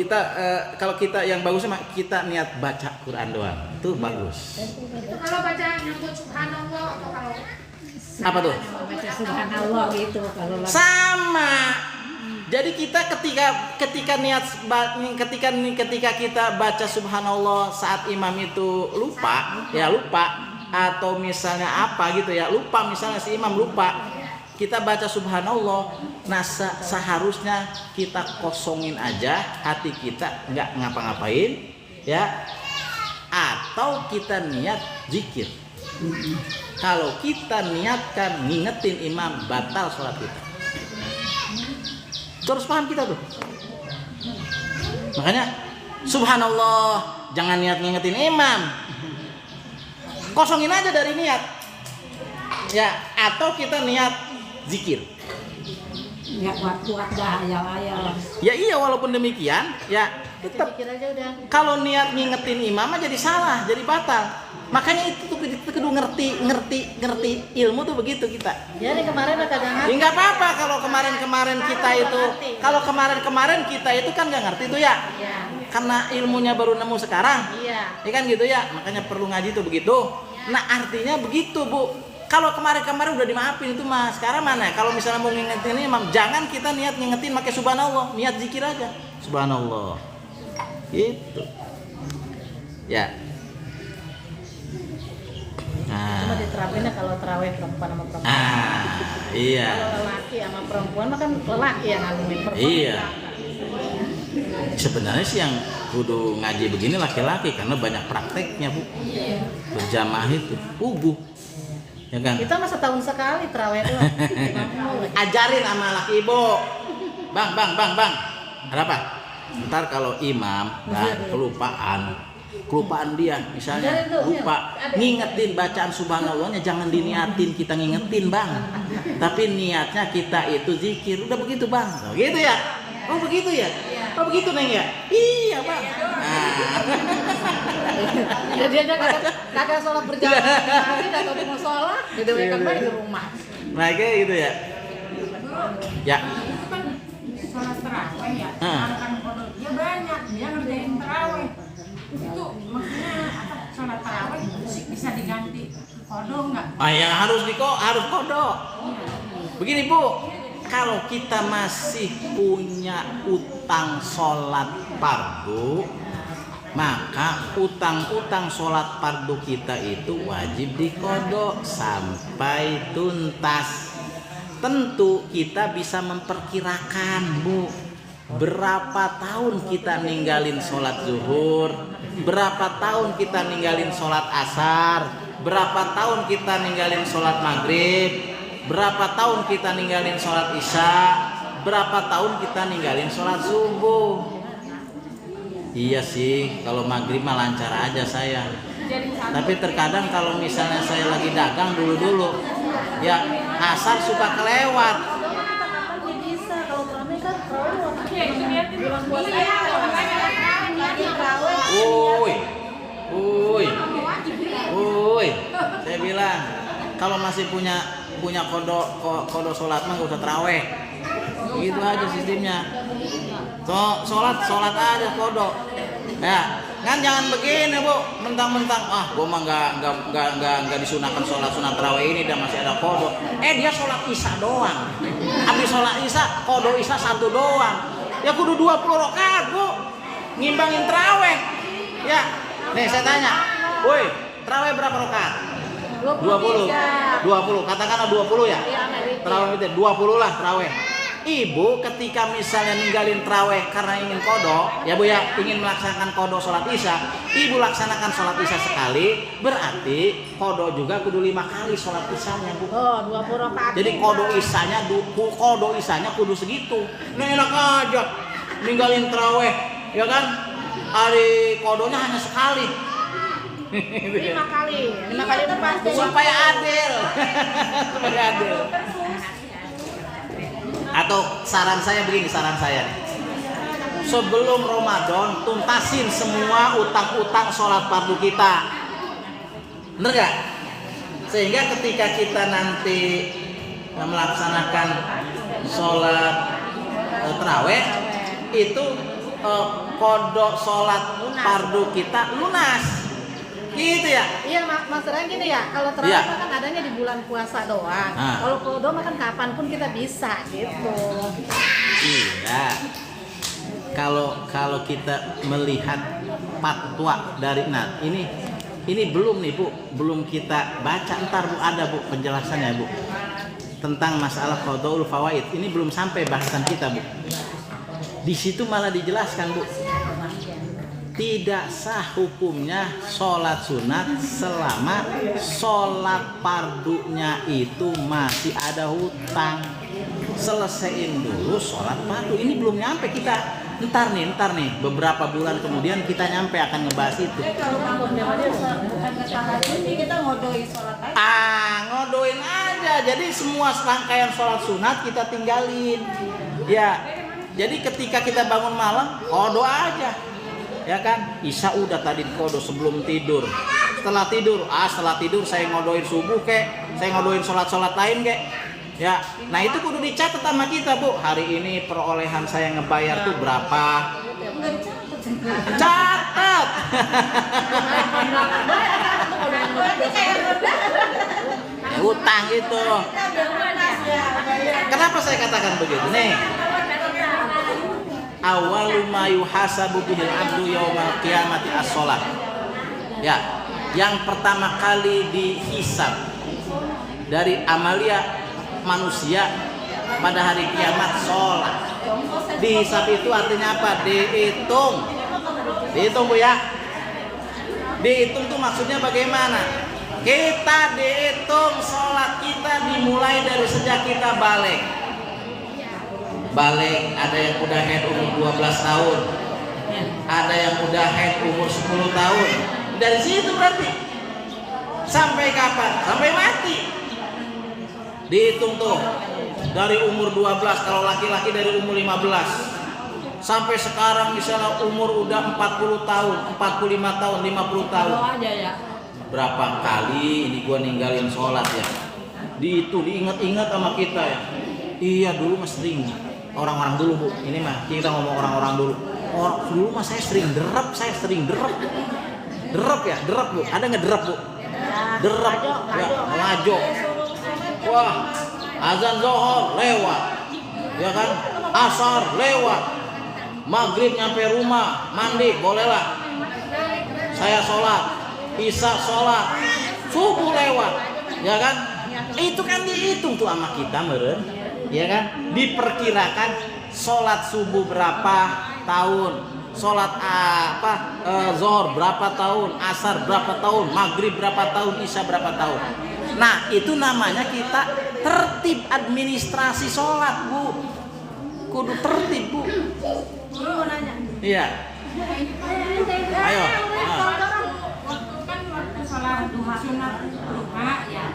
kalau kita yang bagusnya kita niat baca Quran doang, itu bagus. kalau baca nyebut subhanallah atau kalau Apa tuh? baca subhanallah gitu kalau Sama. Jadi kita ketika kita baca subhanallah saat imam itu lupa atau misalnya apa gitu ya, misalnya si imam lupa, kita baca subhanallah, nah seharusnya kita kosongin aja hati kita, nggak ngapa-ngapain ya, atau kita niat zikir. Kalau kita niatkan ngingetin imam, batal sholat kita. Terus paham kita tuh. Makanya subhanallah, jangan niat ngingetin imam, kosongin aja dari niat ya, atau kita niat zikir. ya kuat dah ayal-ayal. Ya iya, walaupun demikian ya Tetap. Pikir aja udah. Kalau niat ngingetin imam mah jadi salah, jadi batal. Makanya itu tuh kudu ngerti ilmu tuh begitu kita. Ya nih kemarin udah kagak Ya ngerti. nggak apa-apa kalau kemarin kita itu kan nggak ngerti tuh ya. Iya. Karena ilmunya baru nemu sekarang. Iya. Ya kan gitu ya. Makanya perlu ngaji tuh begitu. Nah artinya begitu Bu. Kalau kemarin udah dimaafin itu mah. Sekarang mana? Kalau misalnya mau ngingetin imam, jangan kita niat ngingetin pakai subhanallah, niat zikir aja. Subhanallah. Gitu. Ya. Cuma diterapinnya kalau terawih perempuan sama perempuan. Iya. Kalau lelaki sama perempuan mah kan lelaki yang ngalamin perempuan. Iya. Sebenarnya sih yang kudu ngaji begini laki-laki karena banyak prakteknya Bu. Berjamaah itu ubuh. Ya kan? Kita mah setahun sekali terawih doang. Ajarin sama laki ibu. Bang. Ada apa? Ntar kalau imam kelupaan dia misalnya lupa ngingetin bacaan subhanallahnya, jangan diniatin kita ngingetin Bang, tapi niatnya kita itu zikir. Udah begitu Bang? Oh, gitu ya? Oh begitu ya? Oh begitu Neng ya? Iya Bang. Jadi aja kagak sholat berjamaah lagi, atau mau sholat, jadi mereka main di rumah. Nah kayak gitu ya? Ya. Itu kan sholat terawih ya. Kan kodoknya banyak, dia ngerjain terawih. Itu maksudnya apa? Sholat terawih bisa diganti kodok nggak? Ya harus kodok. Begini Bu, kalau kita masih punya utang sholat fardu, maka utang-utang sholat fardu kita itu wajib dikodok sampai tuntas. Tentu kita bisa memperkirakan Bu, berapa tahun kita ninggalin sholat zuhur, berapa tahun kita ninggalin sholat asar, berapa tahun kita ninggalin sholat maghrib, berapa tahun kita ninggalin sholat isya, berapa tahun kita ninggalin sholat subuh. Iya sih, kalau maghrib mah lancar aja saya. Tapi terkadang kalau misalnya saya lagi dagang dulu ya asar suka kelewat. Bisa kalau terawih kan terawih Iya, itu dia bulan puasa lagi terawih. Uy, saya bilang kalau masih punya kodo sholat mah gak usah terawih. Gitu aja sistemnya. Sholat aja kodo. Ya, kan jangan begini Bu, mentang-mentang gua mah nggak disunahkan sholat sunat terawih ini dan masih ada kodo. Dia sholat isya doang. Habis sholat isya, kodo isya 1 doang. Ya kudu 20 rakaat Bu, ngimbangin terawih. Ya, nih saya tanya, woi, terawih berapa rakaat? 20. Katakanlah 20 ya. Terawih itu 20 lah terawih. Ibu ketika misalnya ninggalin terawih karena ingin kodok, ya Bu ya, ingin melaksanakan kodok sholat isya, ibu laksanakan sholat isya sekali, berarti kodok juga kudu 5 kali sholat isyanya Bu. Oh, 20 rakaat. Jadi kodok isyanya kudu segitu. Nah enak aja, ninggalin terawih, ya kan? Hari kodoknya hanya sekali. 5 kali itu pasti. Supaya adil. Supaya adil. Atau saran saya nih. Sebelum Ramadan tuntasin semua utang-utang sholat fardu kita. Bener gak? Sehingga ketika kita nanti melaksanakan sholat tarawih itu kodok sholat fardu kita lunas. Gitu ya? Iya, masalahnya gini ya, kalau terawih kan adanya di bulan puasa doang. Kalau kodo mah kan kapanpun kita bisa gitu. Iya. Kalau kita melihat fatwa dari ini belum nih Bu, belum kita baca, ntar Bu ada Bu penjelasannya Bu tentang masalah qadaul fawaid. Ini belum sampai bahasan kita Bu. Di situ malah dijelaskan Bu, tidak sah hukumnya sholat sunat selama sholat fardunya itu masih ada hutang. Selesaiin dulu sholat fardu. Ini belum nyampe kita. Ntar nih beberapa bulan kemudian kita nyampe akan ngebahas itu. Kita ngodoin sholat aja. Ngodoin aja. Jadi semua serangkaian sholat sunat kita tinggalin. Ya. Jadi ketika kita bangun malam, kodo aja. ya kan? Isya udah tadi kodo sebelum tidur. Setelah tidur saya ngodoin subuh kek, saya ngodoin sholat lain kek. Ya, nah itu kudu dicatat sama kita, Bu. Hari ini perolehan saya ngebayar tuh berapa? Catat. Hutang itu. Kenapa saya katakan begitu? Nih. Awalu ma yuhasabu bihil abdu yaumal qiyamati as-shalah. Ya, yang pertama kali dihisab dari amalia manusia pada hari kiamat sholat. Dihisab itu artinya apa? Dihitung Bu ya. Dihitung tuh maksudnya bagaimana? Kita dihitung sholat kita dimulai dari sejak kita balik, ada yang udah head umur 12 tahun, ada yang udah head umur 10 tahun. Dari situ berarti sampai kapan? Sampai mati. Dihitung tuh dari umur 12, kalau laki-laki dari umur 15 sampai sekarang misalnya umur udah 40 tahun, 45 tahun, 50 tahun. Berapa kali ini gua ninggalin sholat ya? Diingat-ingat sama kita ya. Iya dulu mas sering. Orang-orang dulu Bu, ini mah kita ngomong orang-orang dulu. Dulu mah saya sering derap Bu. Ada nggak derap Bu? Derap ya, ngajo. Wah, azan zohor lewat, ya kan? Asar lewat, maghrib nyampe rumah, mandi bolehlah. Saya sholat, isya sholat, subuh lewat, ya kan? Itu kan dihitung tuh sama kita meren. Ya kan, diperkirakan sholat subuh berapa tahun, sholat zohor berapa tahun, asar berapa tahun, maghrib berapa tahun, isya berapa tahun. Nah itu namanya kita tertib administrasi sholat Bu, kudu tertib Bu. Mau nanya. Iya. Ayo. Waktu sholat duha sunat duha ya.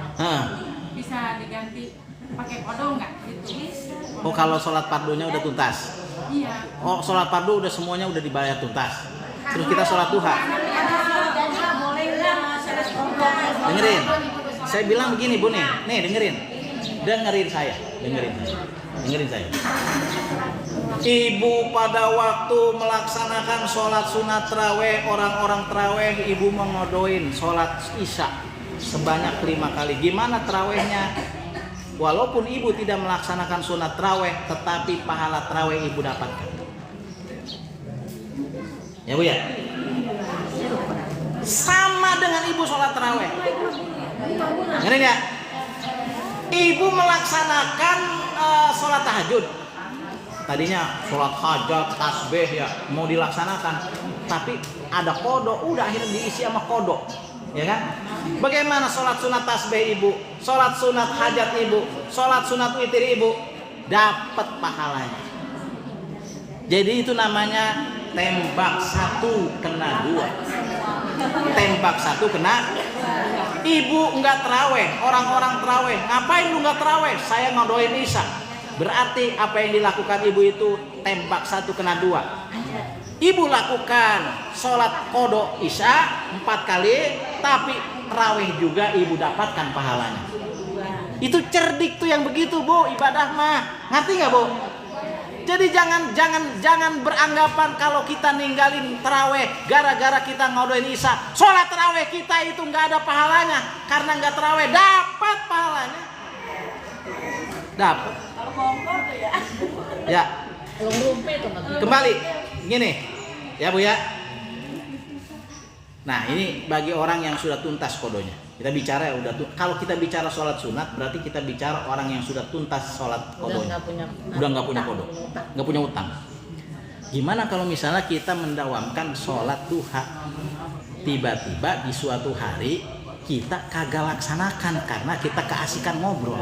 Bisa diganti pakai kodong nggak? Oh kalau sholat fardunya udah tuntas? Iya. Oh sholat fardu udah semuanya udah dibayar tuntas. Terus kita sholat duha. Dengerin. Saya bilang begini Bu nih dengerin saya. Ibu pada waktu melaksanakan sholat sunat terawih, orang-orang terawih, ibu mengodoin sholat isya sebanyak 5 kali. Gimana terawihnya? Walaupun ibu tidak melaksanakan sunat terawih, tetapi pahala terawih ibu dapatkan. Ya Bu ya? Sama dengan ibu sholat terawih. Ngerti ya? Ibu melaksanakan sholat tahajud. Tadinya sholat hajat, tasbih ya mau dilaksanakan, tapi ada kodok, udah akhirnya diisi sama kodok. Ya kan? Bagaimana sholat sunat tasbih ibu, sholat sunat hajat ibu, sholat sunat witir ibu, dapat pahalanya. Jadi itu namanya tembak 1 kena 2. Tembak 1 kena. Ibu enggak terawih, orang-orang terawih. Ngapain lu enggak terawih? Saya ngodoin isya. Berarti apa yang dilakukan ibu itu tembak 1 kena 2. Ibu lakukan sholat kodok isya 4 kali, tapi terawih juga ibu dapatkan pahalanya. Itu cerdik tuh yang begitu Bu, ibadah mah. Ngerti nggak Bu? Jadi jangan beranggapan kalau kita ninggalin terawih gara-gara kita ngodoin isya. Sholat terawih kita itu nggak ada pahalanya karena nggak terawih. Dapat pahalanya. Dapat. Kalau bongkor tuh ya. Ya. Rumput tuh. Kembali gini ya Bu ya. Nah ini bagi orang yang sudah tuntas kodonya. Kita bicara ya kalau kita bicara sholat sunat berarti kita bicara orang yang sudah tuntas sholat kodonya. Udah nggak punya kodo, nggak punya utang. Gimana kalau misalnya kita mendawamkan sholat duha, tiba-tiba di suatu hari kita kagak laksanakan karena kita keasikan ngobrol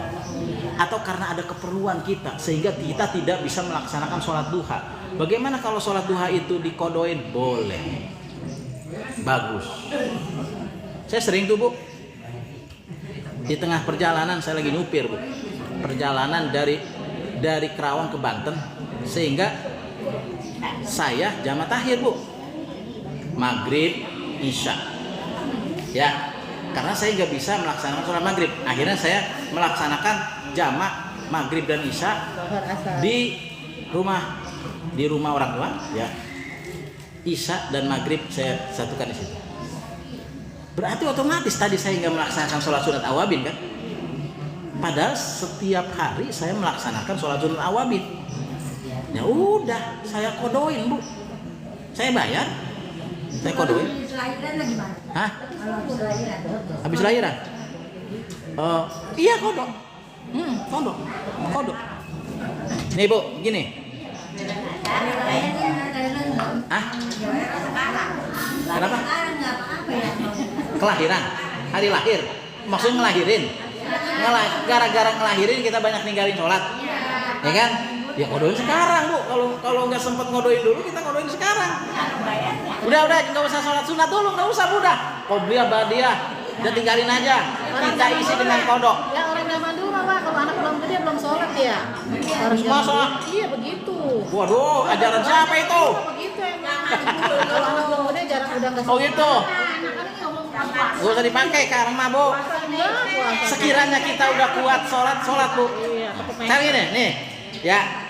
atau karena ada keperluan kita sehingga kita tidak bisa melaksanakan sholat duha. Bagaimana kalau sholat duha itu dikodoin? Boleh, bagus. Saya sering tuh Bu, di tengah perjalanan saya lagi nyupir Bu, perjalanan dari Kerawang ke Banten, sehingga saya jamaah takhir Bu. maghrib, isya. Ya, karena saya nggak bisa melaksanakan sholat maghrib, akhirnya saya melaksanakan jamak maghrib dan isya di rumah orang tua. Ya, isya dan maghrib saya satukan di situ. Berarti otomatis tadi saya nggak melaksanakan sholat sunat awabin kan? Padahal setiap hari saya melaksanakan sholat sunat awabin. Ya udah, saya kodoin bu, saya bayar, saya kodoin. Habis lahiran lagi gimana? Hah? Kalau habis lahiran? Habis lahiran? Iya kodok. Kodok. Nih bu, gini. Ah? Kenapa? Kelahiran, hari lahir. Maksudnya ngelahirin. Gara-gara ngelahirin kita banyak ninggalin sholat, ya kan? Ya kodoin sekarang bu. Kalau nggak sempet ngodoin dulu, kita ngodoin sekarang. Udah nggak usah sholat sunat dulu, nggak usah udah. Qobliyah ba'diyah, udah tinggalin aja. Kita isi dengan kodok. Ya orang zaman dulu mah kalau anak belum gede belum sholat ya. Orang Masa? Iya begitu. Waduh, ajaran siapa itu? Begitu emang. Kalau anak belum gede jarang udah nggak Oh sholat. gitu. Gak usah dipakai karma bu. Sekiranya kita udah kuat sholat bu. Cari nih, ya.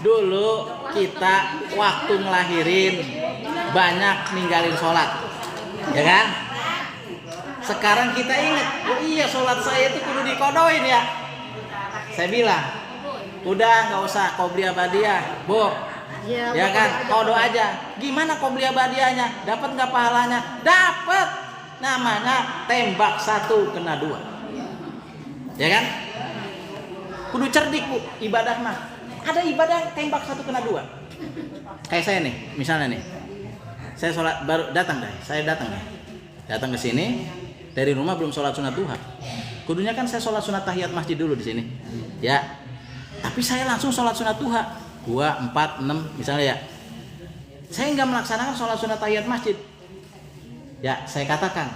Dulu kita waktu ngelahirin banyak ninggalin sholat, ya kan? Sekarang kita ingat, oh iya sholat saya itu kudu dikodoin ya. Saya bilang, udah nggak usah qobliyah ba'diyah, bu. Ya kan, kodo aja. Gimana qobliyah ba'diyahnya? Dapat nggak pahalanya? Dapat. Namanya tembak satu kena dua. Ya kan? Kudu cerdik bu, ibadah mah. Ada ibadah tembak satu kena dua. Kayak saya nih, misalnya nih. Saya sholat baru datang deh. Saya datang ke sini dari rumah belum sholat sunat duha. Kudunya kan saya sholat sunat tahiyat masjid dulu di sini. Ya. Tapi saya langsung sholat sunat duha. 2, 4, 6 misalnya ya. Saya nggak melaksanakan sholat sunat tahiyat masjid. Ya, saya katakan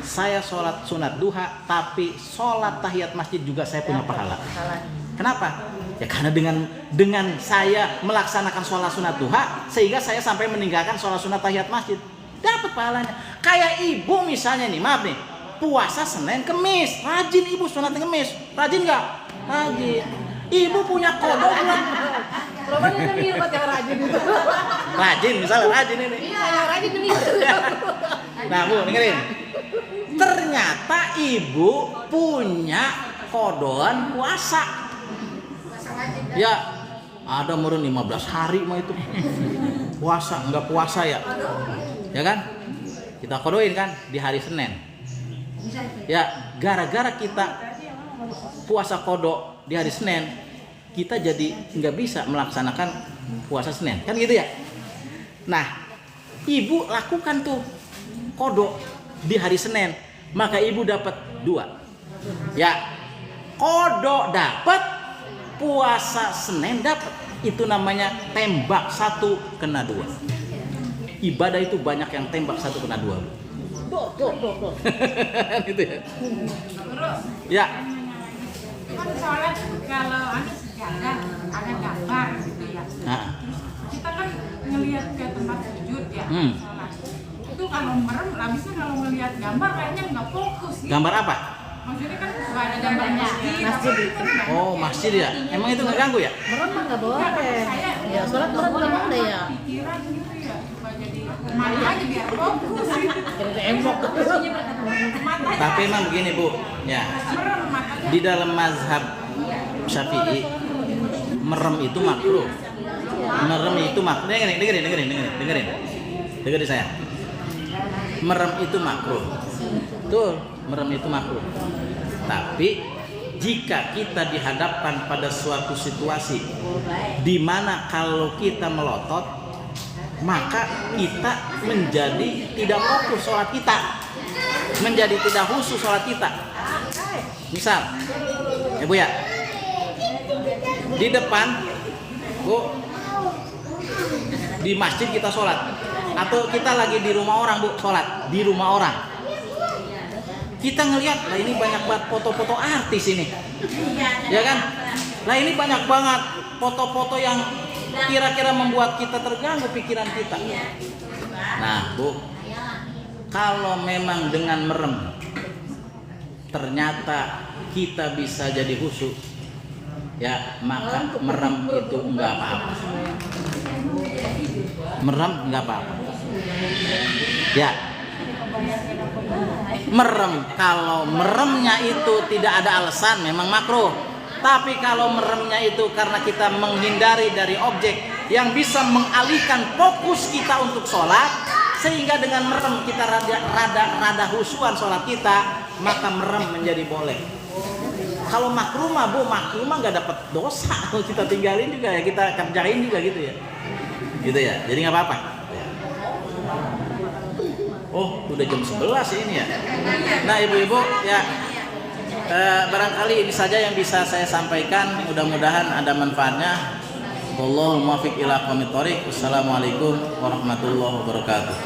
saya sholat sunat duha, tapi sholat tahiyat masjid juga saya punya pahala. Kenapa? Ya karena dengan saya melaksanakan sholat sunat duha, sehingga saya sampai meninggalkan sholat sunat tahiyat masjid, dapat pahalanya. Kayak ibu misalnya nih, maaf nih, puasa Senin Kemis, rajin ibu sunat Kemis, rajin nggak? Rajin. Ibu punya kodok buat Roman itu nih buat yang rajin itu. rajin, misalnya rajin ini. Iya, yang rajin ini. Nah bu, dengerin. Ternyata ibu punya kodoan puasa. Ya, ada meren 15 hari mah itu. Puasa, enggak puasa ya. Ya kan? Kita kodoin kan di hari Senin. Ya, gara-gara kita puasa kodok di hari Senin, kita jadi nggak bisa melaksanakan puasa Senin. Kan gitu ya? Nah, ibu lakukan tuh kodok di hari Senin, maka ibu dapat 2. Ya, kodok dapat, puasa Senin dapat. Itu namanya tembak satu kena 2. Ibadah itu banyak yang tembak satu kena 2. Gitu ya. Ya. Kan sholat kalau ada sejadah, ada gambar gitu ya. Nah. Kita kan ngelihat ke tempat sujud ya. Sholat. Itu kalau merem, habisnya kalau ngelihat gambar kayaknya nggak fokus. Gitu. Gambar apa? Maksudnya kan nggak ada gambar masjid. Masjid itu. Oh, masjid ya. Emang itu nggak ganggu ya? Merem mah nggak boleh. Ya sholat merem nggak boleh ya. Pikiran gitu ya, supaya jadi mata aja biar fokus. Jadi embok. Tapi emang begini bu, ya. Merem matanya. Di dalam mazhab Syafi'i, merem itu makruh. Merem itu makruh. Dengerin saya. Merem itu makruh. Betul, merem itu makruh. Tapi jika kita dihadapkan pada suatu situasi di mana kalau kita melotot, maka kita menjadi tidak fokus sholat kita, menjadi tidak khusus sholat kita. Misal, ya bu ya, di depan, bu, di masjid kita sholat, atau kita lagi di rumah orang bu, sholat di rumah orang. Kita ngelihat, lah ini banyak banget foto-foto artis ini, ya kan? Lah ini banyak banget foto-foto yang kira-kira membuat kita terganggu pikiran kita. Nah, Bu, kalau memang dengan merem ternyata kita bisa jadi khusyuk, ya maka merem itu enggak apa-apa. Merem enggak apa-apa. Ya. Merem, kalau meremnya itu tidak ada alasan memang makruh. Tapi kalau meremnya itu karena kita menghindari dari objek yang bisa mengalihkan fokus kita untuk sholat, sehingga dengan merem kita rada khusyuan sholat kita, maka merem menjadi boleh. Kalau makruh mah Bu, makruh mah nggak dapat dosa. Kalau kita tinggalin juga ya, kita kerjain juga gitu ya. Gitu ya. Jadi nggak apa-apa. Oh, udah jam 11 ini ya. Nah, ibu-ibu ya, barangkali ini saja yang bisa saya sampaikan. Mudah-mudahan ada manfaatnya. Wallahul muwaffiq ila aqwamit thoriq. Wassalamualaikum warahmatullahi wabarakatuh.